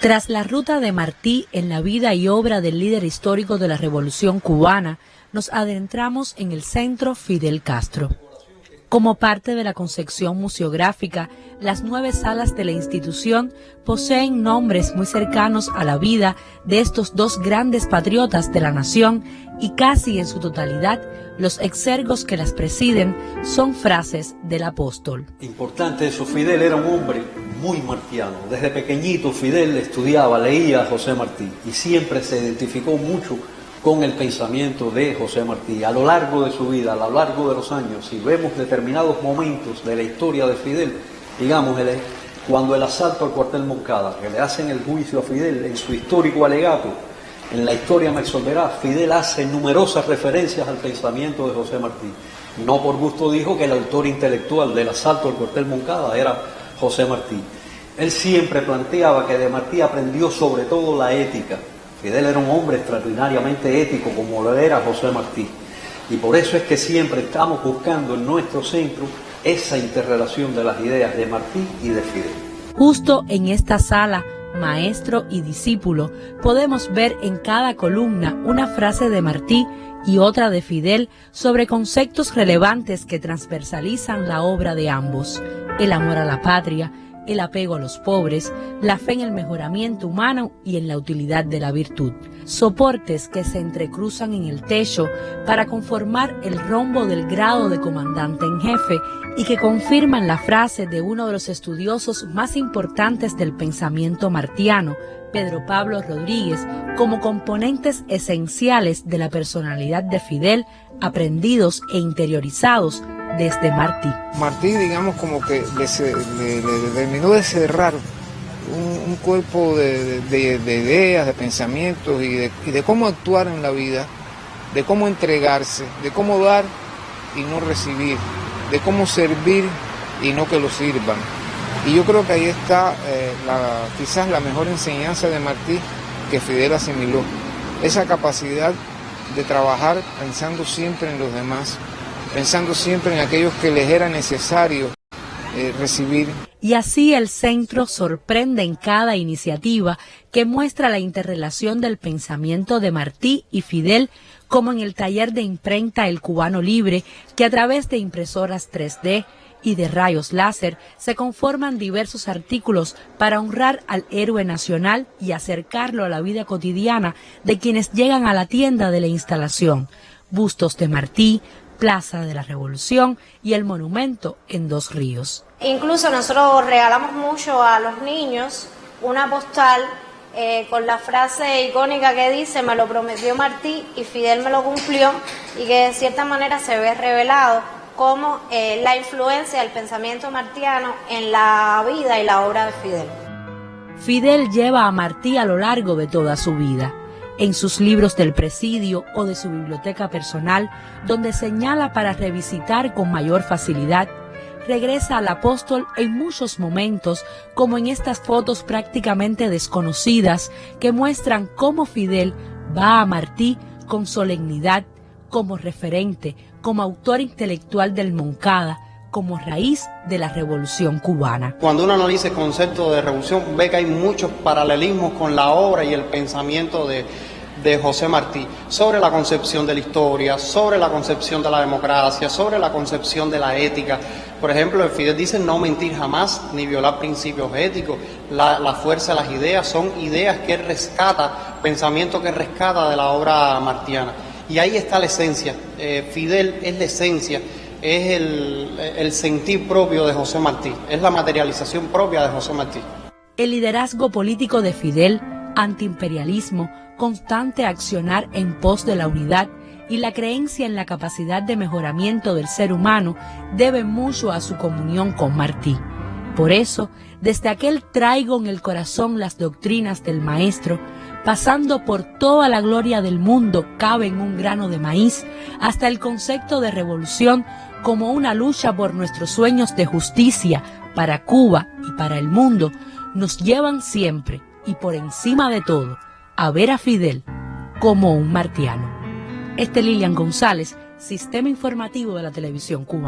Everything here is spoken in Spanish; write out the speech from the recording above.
Tras la ruta de Martí en la vida y obra del líder histórico de la Revolución Cubana, nos adentramos en el Centro Fidel Castro. Como parte de la concepción museográfica, las 9 salas de la institución poseen nombres muy cercanos a la vida de estos dos grandes patriotas de la nación y casi en su totalidad los exergos que las presiden son frases del apóstol. Importante eso, Fidel era un hombre muy martiano. Desde pequeñito Fidel estudiaba, leía a José Martí y siempre se identificó mucho con el pensamiento de José Martí. A lo largo de su vida, a lo largo de los años, si vemos determinados momentos de la historia de Fidel, digamos, cuando el asalto al cuartel Moncada, que le hacen el juicio a Fidel en su histórico alegato, en la historia me absolverá, Fidel hace numerosas referencias al pensamiento de José Martí. No por gusto dijo que el autor intelectual del asalto al cuartel Moncada era José Martí. Él siempre planteaba que de Martí aprendió sobre todo la ética. Fidel era un hombre extraordinariamente ético como lo era José Martí. Y por eso es que siempre estamos buscando en nuestro centro esa interrelación de las ideas de Martí y de Fidel. Justo en esta sala, maestro y discípulo, podemos ver en cada columna una frase de Martí y otra de Fidel sobre conceptos relevantes que transversalizan la obra de ambos: el amor a la patria, el apego a los pobres, la fe en el mejoramiento humano y en la utilidad de la virtud. Soportes que se entrecruzan en el techo para conformar el rombo del grado de comandante en jefe y que confirman la frase de uno de los estudiosos más importantes del pensamiento martiano, Pedro Pablo Rodríguez, como componentes esenciales de la personalidad de Fidel, aprendidos e interiorizados desde Martí. Martí, digamos, como que le terminó de cerrar un cuerpo de ideas, de pensamientos y de cómo actuar en la vida, de cómo entregarse, de cómo dar y no recibir, de cómo servir y no que lo sirvan. Y yo creo que ahí está quizás la mejor enseñanza de Martí que Fidel asimiló, esa capacidad de trabajar pensando siempre en los demás, pensando siempre en aquellos que les era necesario recibir. Y así el centro sorprende en cada iniciativa que muestra la interrelación del pensamiento de Martí y Fidel, como en el taller de imprenta El Cubano Libre, que a través de impresoras 3D y de rayos láser se conforman diversos artículos para honrar al héroe nacional y acercarlo a la vida cotidiana de quienes llegan a la tienda de la instalación: bustos de Martí, Plaza de la Revolución y el monumento en Dos Ríos. Incluso nosotros regalamos mucho a los niños una postal con la frase icónica que dice: me lo prometió Martí y Fidel me lo cumplió, y que de cierta manera se ve revelado como la influencia del pensamiento martiano en la vida y la obra de Fidel. Fidel lleva a Martí a lo largo de toda su vida. En sus libros del presidio o de su biblioteca personal, donde señala para revisitar con mayor facilidad, regresa al apóstol en muchos momentos, como en estas fotos prácticamente desconocidas que muestran cómo Fidel va a Martí con solemnidad, como referente, como autor intelectual del Moncada, como raíz de la Revolución Cubana. Cuando uno analiza el concepto de revolución, ve que hay muchos paralelismos con la obra y el pensamiento de José Martí, sobre la concepción de la historia, sobre la concepción de la democracia, sobre la concepción de la ética. Por ejemplo, Fidel dice no mentir jamás, ni violar principios éticos. La fuerza de las ideas son ideas que él rescata, pensamiento que rescata de la obra martiana. Y ahí está la esencia. Fidel es la esencia, es el sentir propio de José Martí, es la materialización propia de José Martí. El liderazgo político de Fidel, antiimperialismo, constante accionar en pos de la unidad y la creencia en la capacidad de mejoramiento del ser humano debe mucho a su comunión con Martí. Por eso, desde aquel traigo en el corazón las doctrinas del maestro, pasando por toda la gloria del mundo cabe en un grano de maíz, hasta el concepto de revolución como una lucha por nuestros sueños de justicia para Cuba y para el mundo, nos llevan siempre y por encima de todo a ver a Fidel como un martiano. Lilian González, Sistema Informativo de la Televisión Cubana.